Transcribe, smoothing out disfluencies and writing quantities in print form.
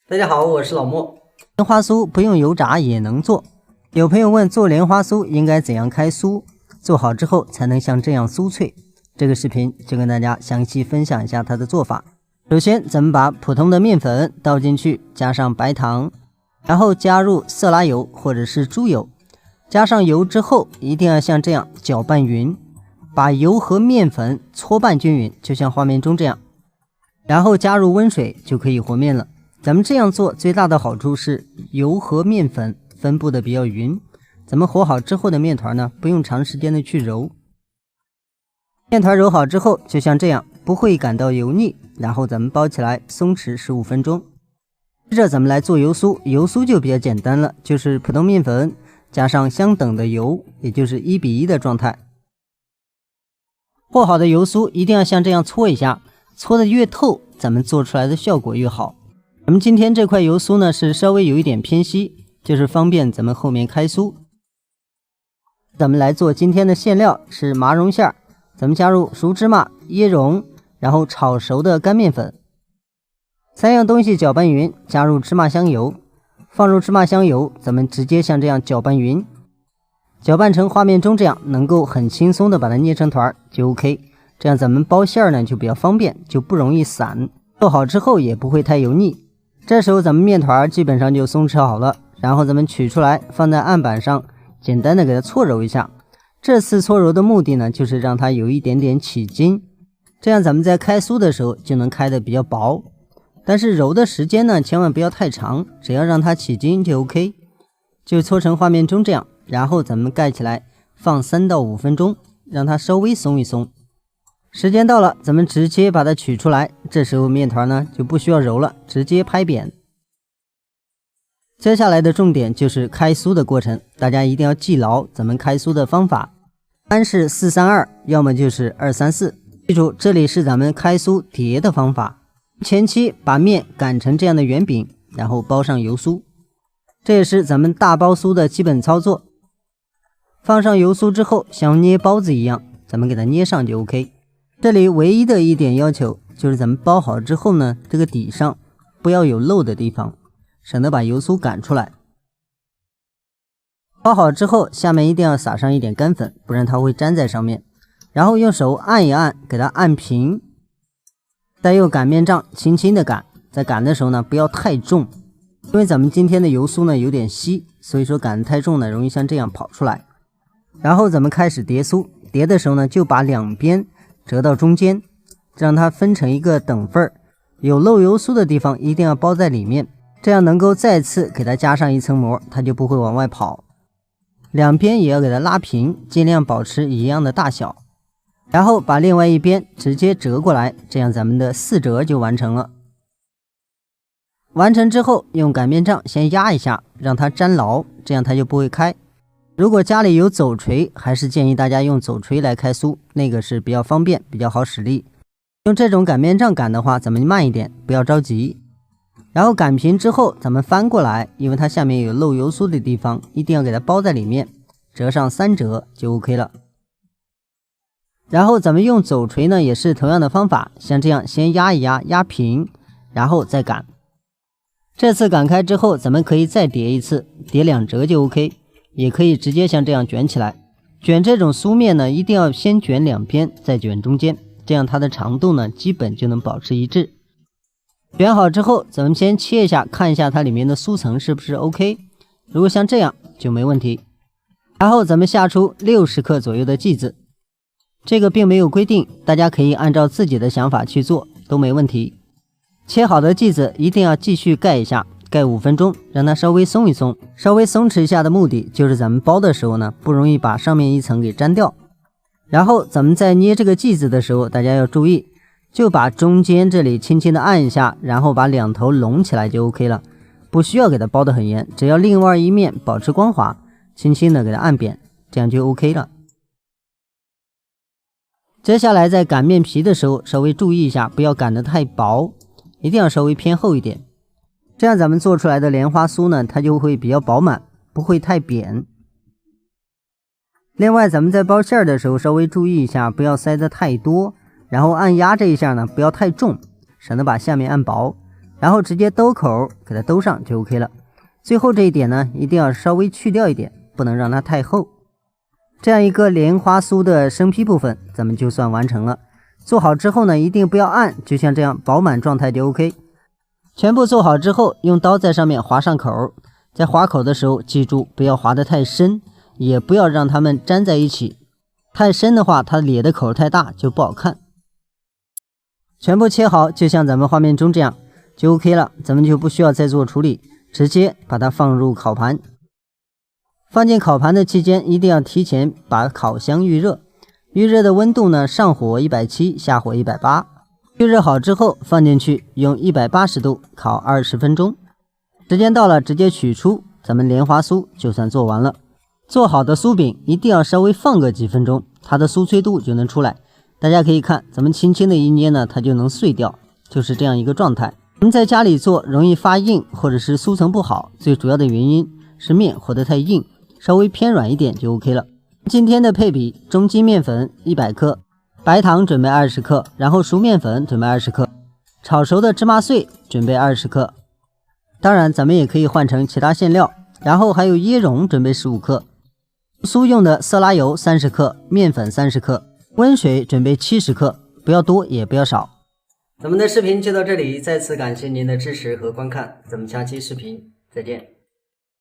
大家好，我是老莫。莲花酥不用油炸也能做。有朋友问做莲花酥应该怎樣开酥，做好之后才能像这樣酥脆。这个视頻就跟大家詳細分享一下它的做法。首先咱們把普通的麵粉倒進去，加上白糖，然後加入色拉油或者是豬油。加上油之後一定要像這樣攪拌勻，把油和麵粉搓拌均勻，就像畫面中這樣。然後加入溫水就可以和麵了。咱們這樣做最大的好處是油和麵粉分布的比較匀，咱們和好之後的麵團呢，不用長時間的去揉。麵團揉好之後就像這樣，不會感到油膩，然後咱們包起來鬆弛15分鐘。接着咱們來做油酥，油酥就比較簡單了，就是普通麵粉加上相等的油，也就是1比1的狀態。和好的油酥一定要像這樣搓一下，搓得越透，咱們做出來的效果越好。咱們今天這塊油酥呢是稍微有一點偏稀，就是方便咱們後面開酥。咱們來做今天的餡料是麻蓉餡，咱們加入熟芝麻、椰蓉，然後炒熟的乾麵粉，3樣東西攪拌勻，加入芝麻香油，放入芝麻香油，咱們直接像這樣攪拌勻，攪拌成畫面中這樣，能夠很輕鬆的把它捏成團就 OK。這樣咱們包餡呢就比較方便，就不容易散，做好之後也不會太油膩。這時候咱們麵團基本上就鬆弛好了，然後咱們取出來放在案板上，簡單的給它搓揉一下。這次搓揉的目的呢，就是讓它有一點點起筋，這樣咱們在開酥的時候就能開得比較薄。但是揉的時間呢，千萬不要太長，只要讓它起筋就 OK。就搓成畫面中這樣，然後咱們蓋起來放3到5分鐘，讓它稍微鬆一鬆。時間到了，咱們直接把它取出來，這時候麵團呢就不需要揉了，直接拍扁。接下來的重點就是開酥的過程，大家一定要記牢咱們開酥的方法，3是432，要麼就是234。記住，這裡是咱們開酥疊的方法。前期把麵擀成這樣的圓餅，然後包上油酥，這也是咱們大包酥的基本操作。放上油酥之後，像捏包子一樣，咱們給它捏上就 OK。這裡唯一的一點要求就是咱們包好之後呢，這個底上不要有漏的地方，省得把油酥擀出來。包好之後，下面一定要撒上一點乾粉，不然它會粘在上面。然後用手按一按，給它按平，再用擀面杖輕輕的擀。在擀的時候呢，不要太重，因為咱們今天的油酥呢有點稀，所以說擀得太重呢，容易像這樣跑出來。然後咱們開始疊酥，疊的時候呢，就把兩邊折到中間，讓它分成一個等份兒，有漏油酥的地方一定要包在裡面，這樣能夠再次給它加上一層膜，它就不會往外跑。兩邊也要給它拉平，盡量保持一樣的大小。然後把另外一邊直接折過來，這樣咱們的4折就完成了。完成之後，用擀面杖先壓一下，讓它粘牢，這樣它就不會開。如果家裡有走錘，還是建議大家用走錘來開酥，那個是比較方便，比較好使力。用這種擀面杖擀的話，咱們慢一點，不要着急。然後擀平之後，咱們翻過來，因為它下面有漏油酥的地方，一定要給它包在裡面，折上3折就 OK 了。然後咱們用走錘呢，也是同樣的方法，像這樣先壓一壓，壓平，然後再擀。這次擀開之後，咱們可以再疊一次，疊2折就 OK。也可以直接像這樣捲起來。捲這種酥面呢，一定要先捲兩邊，再捲中間，這樣它的長度呢基本就能保持一致。捲好之後，咱們先切一下，看一下它裡面的酥層是不是 OK。如果像這樣就沒問題。然後咱們下出60克左右的劑子，這個並沒有規定，大家可以按照自己的想法去做，都沒問題。切好的劑子一定要繼續蓋一下，蓋5分鐘，讓它稍微鬆一鬆。稍微鬆弛一下的目的就是咱們包的時候呢，不容易把上面一層給粘掉。然後咱們在捏這個劑子的時候，大家要注意，就把中間這裡輕輕的按一下，然後把兩頭攏起來就 OK 了，不需要給它包得很嚴，只要另外一面保持光滑，輕輕的給它按扁，這樣就 OK 了。接下來在擀面皮的時候，稍微注意一下，不要擀得太薄，一定要稍微偏厚一點。這樣咱們做出來的蓮花酥呢，它就會比較飽滿，不會太扁。另外咱們在包餡的時候稍微注意一下，不要塞得太多，然後按壓這一下呢，不要太重，省得把下面按薄。然後直接兜口給它兜上就 OK 了。最後这一點呢，一定要稍微去掉一點，不能讓它太厚。這樣一個蓮花酥的生坯部分咱們就算完成了。做好之後呢，一定不要按，就像這樣飽滿狀態就 OK。全部做好之後，用刀在上面劃上口，在劃口的時候記住不要劃得太深，也不要讓它們粘在一起，太深的話它咧的口太大就不好看。全部切好，就像咱們畫面中這樣就 OK 了，咱们就不需要再做處理，直接把它放入烤盘。放进烤盘的期间，一定要提前把烤箱預熱。預熱的溫度呢，上火170，下火180。預熱好之後放進去，用180度烤20分鐘。時間到了，直接取出，咱們蓮花酥就算做完了。做好的酥餅一定要稍微放個幾分鐘，它的酥脆度就能出來。大家可以看，咱們輕輕的一捏呢，它就能碎掉，就是這樣一個狀態。我們在家裡做容易發硬，或者是酥層不好，最主要的原因是面和得太硬，稍微偏軟一點就 OK 了。今天的配比：中筋麵粉100克，白糖準備20克，然後熟麵粉準備20克，炒熟的芝麻碎準備20克。當然咱們也可以換成其他餡料，然後還有椰蓉準備15克，酥用的色拉油30克，麵粉30克，溫水準備70克，不要多也不要少。咱們的視頻就到這裡，再次感謝您的支持和觀看，咱們下期視頻再見。